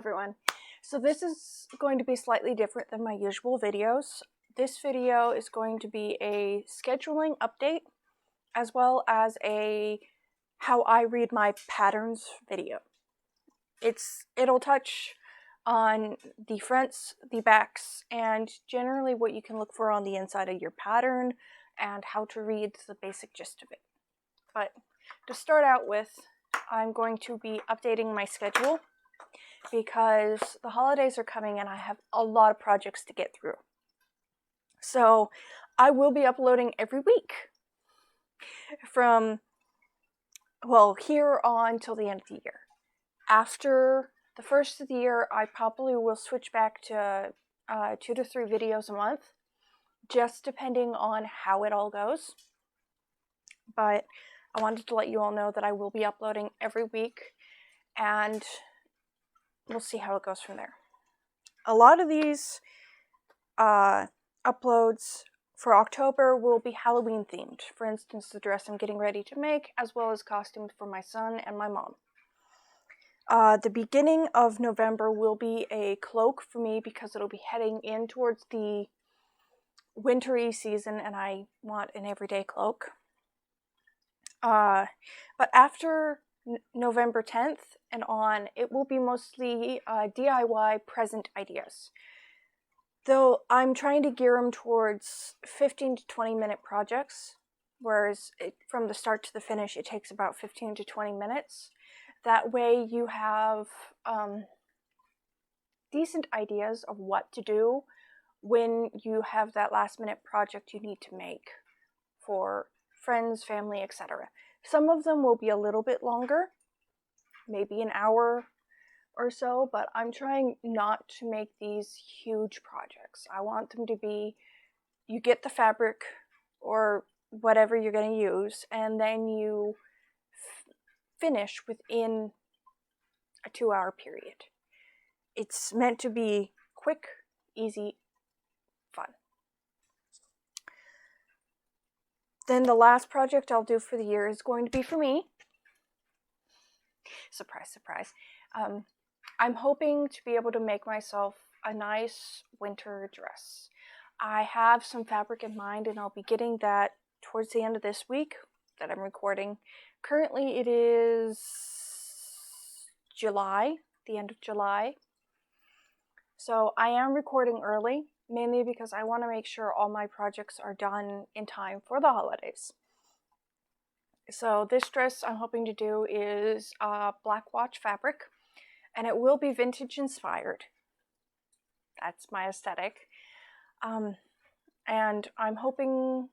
everyone. So this is going to be slightly different than my usual videos. This video is going to be a scheduling update as well as a how I read my patterns video. It'll touch on the fronts, the backs, and generally what you can look for on the inside of your pattern and how to read the basic gist of it. But to start out with, I'm going to be updating my schedule because the holidays are coming and I have a lot of projects to get through. So I will be uploading every week from, well, here on till the end of the year. After the first of the year, I probably will switch back to 2 to 3 videos a month, just depending on how it all goes. But I wanted to let you all know that I will be uploading every week, and we'll see how it goes from there. A lot of these uploads for October will be Halloween themed. For instance, the dress I'm getting ready to make, as well as costumes for my son and my mom. The beginning of November will be a cloak for me because it'll be heading in towards the wintry season and I want an everyday cloak. But after November 10th and on, it will be mostly DIY present ideas. Though I'm trying to gear them towards 15 to 20 minute projects, whereas from the start to the finish it takes about 15 to 20 minutes. That way you have decent ideas of what to do when you have that last minute project you need to make for friends, family, etc. Some of them will be a little bit longer, maybe an hour or so, but I'm trying not to make these huge projects. I want them to be, you get the fabric or whatever you're going to use, and then you finish within a 2-hour period. It's meant to be quick, easy, fun. Then the last project I'll do for the year is going to be for me. Surprise, surprise. I'm hoping to be able to make myself a nice winter dress. I have some fabric in mind and I'll be getting that towards the end of this week that I'm recording. Currently it is July, the end of July. So I am recording early, mainly because I want to make sure all my projects are done in time for the holidays. So this dress I'm hoping to do is black watch fabric, and it will be vintage inspired. That's my aesthetic. And I'm hoping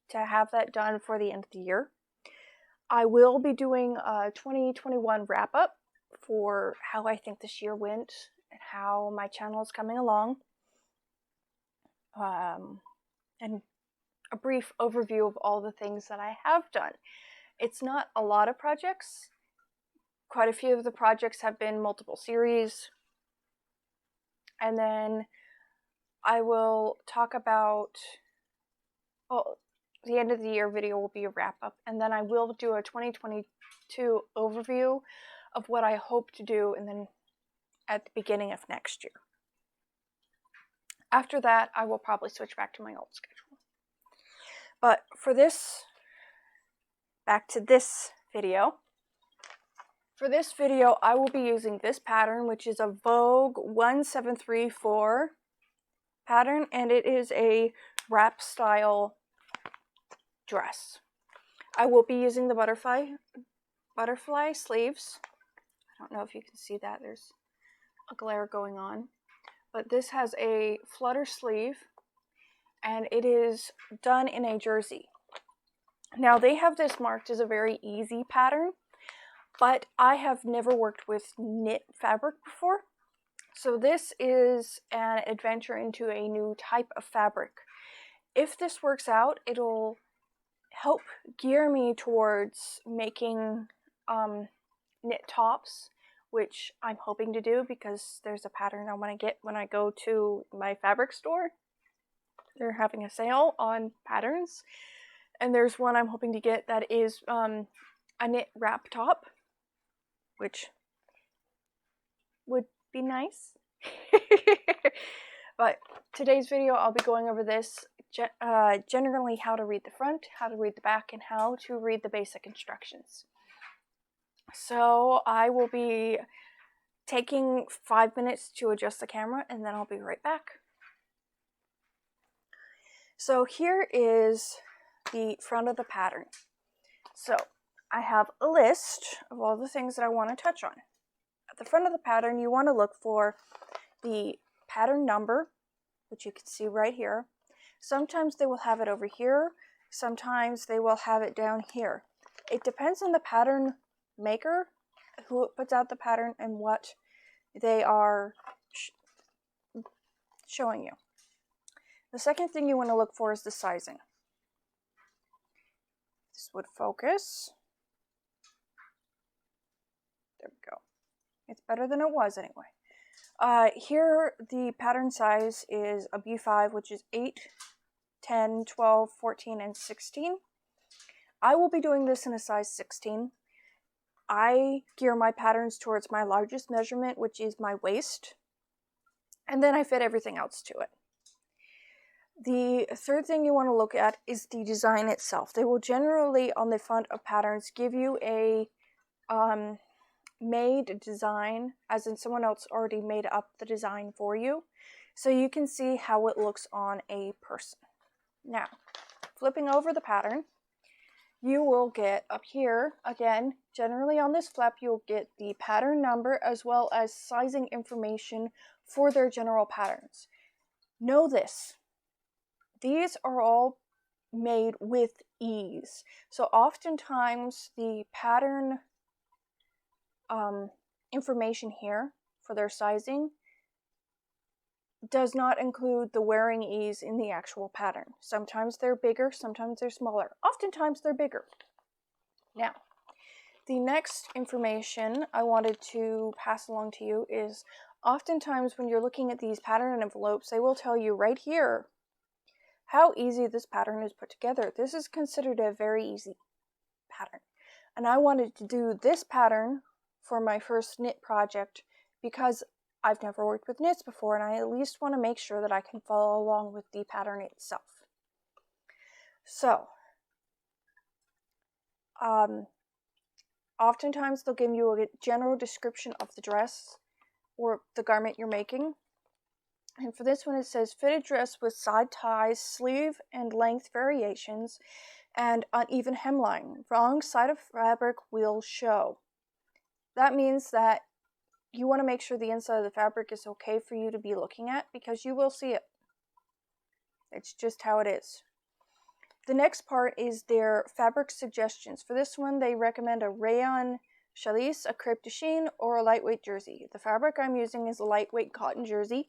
to have that done for the end of the year. I will be doing a 2021 wrap-up for how I think this year went and how my channel is coming along. And a brief overview of all the things that I have done. It's not a lot of projects. Quite a few of the projects have been multiple series. And then I will talk about, well, the end of the year video will be a wrap-up, and then I will do a 2022 overview of what I hope to do, and then at the beginning of next year. After that, I will probably switch back to my old schedule. But for this, back to this video. For this video, I will be using this pattern, which is a Vogue 1734 pattern, and it is a wrap style dress. I will be using the butterfly sleeves. I don't know if you can see that. There's a glare going on. But this has a flutter sleeve, and it is done in a jersey. Now they have this marked as a very easy pattern, but I have never worked with knit fabric before. So this is an adventure into a new type of fabric. If this works out, it'll help gear me towards making knit tops, which I'm hoping to do because there's a pattern I want to get when I go to my fabric store. They're having a sale on patterns, and there's one I'm hoping to get that is a knit wrap top, which would be nice. But today's video, I'll be going over this, generally how to read the front, how to read the back, and how to read the basic instructions. So I will be taking 5 minutes to adjust the camera, and then I'll be right back. So here is the front of the pattern. So I have a list of all the things that I want to touch on. At the front of the pattern, you want to look for the pattern number, which you can see right here. Sometimes they will have it over here. Sometimes they will have it down here. It depends on the pattern maker, who puts out the pattern, and what they are showing you. The second thing you want to look for is the sizing. This would focus. There we go. It's better than it was anyway. Here the pattern size is a B5, which is 8, 10, 12, 14, and 16. I will be doing this in a size 16. I gear my patterns towards my largest measurement, which is my waist, and then I fit everything else to it. The third thing you want to look at is the design itself. They will generally, on the front of patterns, give you a made design, as in someone else already made up the design for you, so you can see how it looks on a person. Now, flipping over the pattern, you will get up here, again, generally on this flap, you'll get the pattern number as well as sizing information for their general patterns. Know this. These are all made with ease. So oftentimes the pattern information here for their sizing does not include the wearing ease in the actual pattern. Sometimes they're bigger, sometimes they're smaller. Oftentimes they're bigger. Now, the next information I wanted to pass along to you is oftentimes when you're looking at these pattern envelopes, they will tell you right here how easy this pattern is put together. This is considered a very easy pattern. And I wanted to do this pattern for my first knit project because I've never worked with knits before, and I at least want to make sure that I can follow along with the pattern itself. So, oftentimes they'll give you a general description of the dress or the garment you're making. And for this one it says, fitted dress with side ties, sleeve and length variations, and uneven hemline. Wrong side of fabric will show. That means that you want to make sure the inside of the fabric is okay for you to be looking at, because you will see it. It's just how it is. The next part is their fabric suggestions. For this one, they recommend a rayon challis, a crepe de chine, or a lightweight jersey. The fabric I'm using is a lightweight cotton jersey,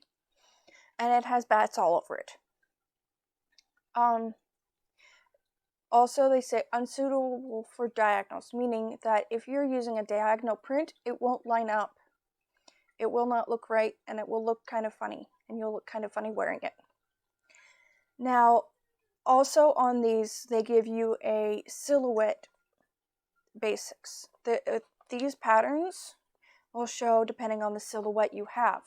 and it has bats all over it. Also, they say unsuitable for diagonals, meaning that if you're using a diagonal print, it won't line up. It will not look right, and it will look kind of funny, and you'll look kind of funny wearing it. Now, also on these, they give you a silhouette basics. These patterns will show depending on the silhouette you have.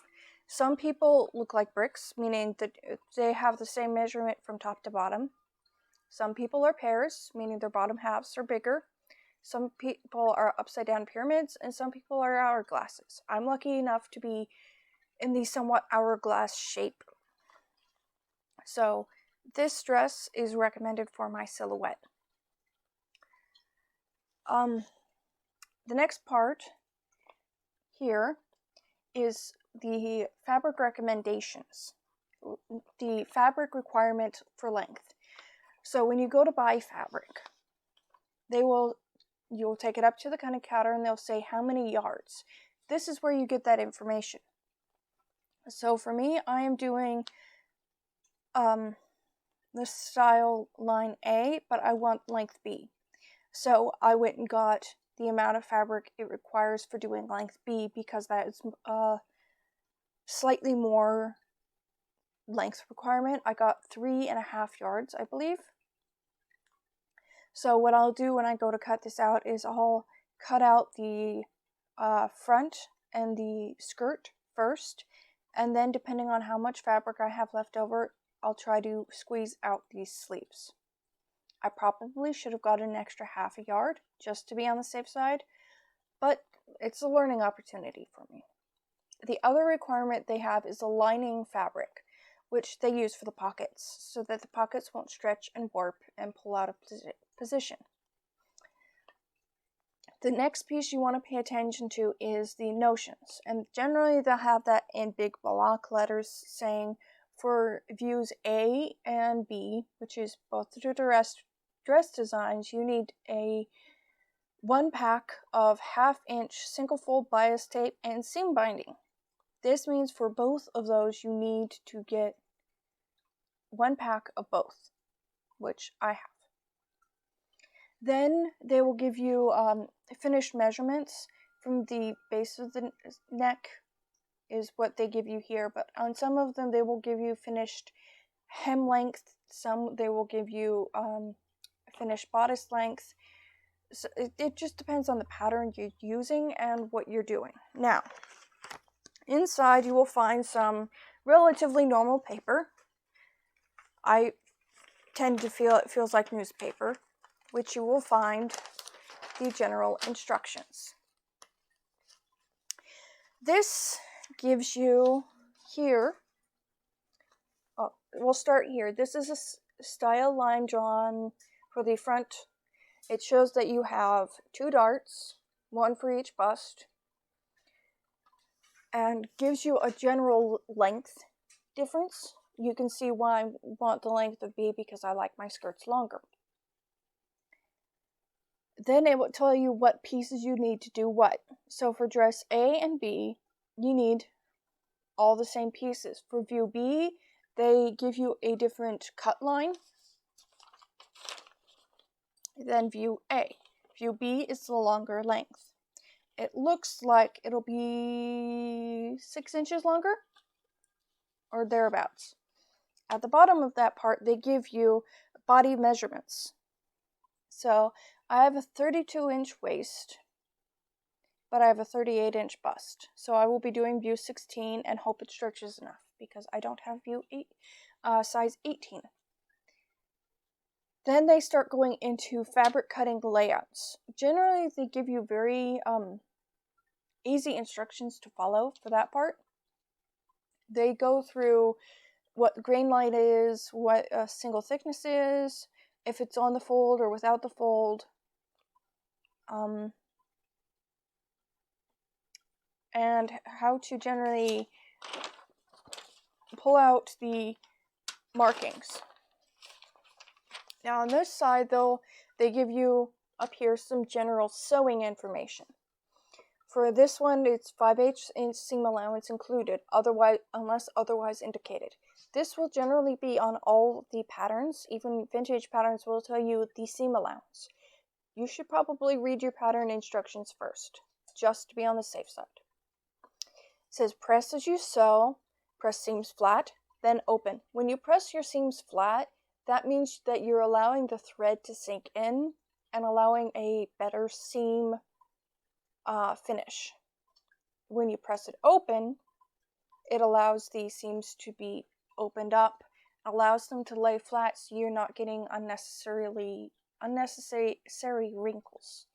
Some people look like bricks, meaning that they have the same measurement from top to bottom. Some people are pears, meaning their bottom halves are bigger. Some people are upside down pyramids, and some people are hourglasses. I'm lucky enough to be in the somewhat hourglass shape. So this dress is recommended for my silhouette. The next part here is the fabric recommendations, the fabric requirement for length. So when you go to buy fabric, you'll take it up to the cutting counter and they'll say how many yards. This is where you get that information. So for me, I am doing the style line A, but I want length B. So I went and got the amount of fabric it requires for doing length B, because that is slightly more length requirement. I got 3.5 yards, I believe. So what I'll do when I go to cut this out is I'll cut out the front and the skirt first, and then depending on how much fabric I have left over, I'll try to squeeze out these sleeves. I probably should have got an extra half a yard just to be on the safe side, but it's a learning opportunity for me. The other requirement they have is a lining fabric, which they use for the pockets, so that the pockets won't stretch and warp and pull out of position. The next piece you want to pay attention to is the notions, and generally they'll have that in big block letters saying for views A and B, which is both the dress designs, you need a 1 pack of 1/2 inch single fold bias tape and seam binding. This means for both of those you need to get 1 pack of both, which I have. Then they will give you finished measurements from the base of the neck is what they give you here, but on some of them they will give you finished hem length, some they will give you finished bodice length. So it just depends on the pattern you're using and what you're doing. Now, inside you will find some relatively normal paper. I tend to feel it feels like newspaper, which you will find the general instructions. This gives you here, we'll start here. This is a style line drawn for the front. It shows that you have 2 darts, 1 for each bust, and gives you a general length difference. You can see why I want the length of B, because I like my skirts longer. Then it will tell you what pieces you need to do what. So for dress A and B, you need all the same pieces. For view B, they give you a different cut line than view A. View B is the longer length. It looks like it'll be 6 inches longer, or thereabouts. At the bottom of that part, they give you body measurements. So I have a 32-inch waist, but I have a 38-inch bust. So I will be doing view 16 and hope it stretches enough, because I don't have view size 18. Then they start going into fabric cutting layouts. Generally, they give you very easy instructions to follow for that part. They go through what grain light is, what a single thickness is, if it's on the fold or without the fold, and how to generally pull out the markings. Now on this side though, they give you up here some general sewing information. For this one, it's 5/8 inch seam allowance included, unless otherwise indicated. This will generally be on all the patterns. Even vintage patterns will tell you the seam allowance. You should probably read your pattern instructions first, just to be on the safe side. It says press as you sew, press seams flat, then open. When you press your seams flat, that means that you're allowing the thread to sink in and allowing a better seam finish. When you press it open, it allows the seams to be opened up, allows them to lay flat, so you're not getting unnecessary wrinkles.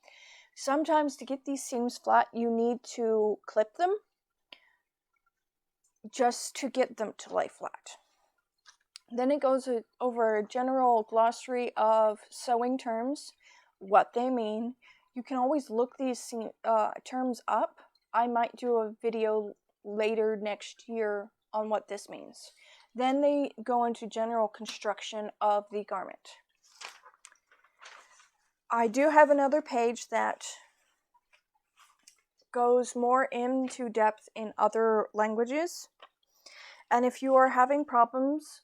Sometimes to get these seams flat, you need to clip them just to get them to lay flat. Then it goes over a general glossary of sewing terms, what they mean. You can always look these terms up. I might do a video later next year on what this means. Then they go into general construction of the garment. I do have another page that goes more into depth in other languages. And if you are having problems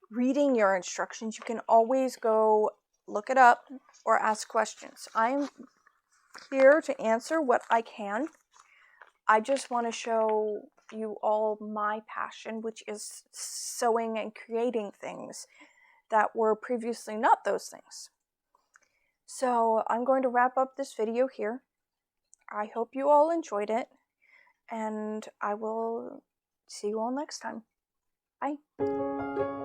reading your instructions, you can always go look it up or ask questions. I am here to answer what I can. I just want to show you all my passion, which is sewing and creating things that were previously not those things. So I'm going to wrap up this video here. I hope you all enjoyed it, and I will see you all next time. Bye.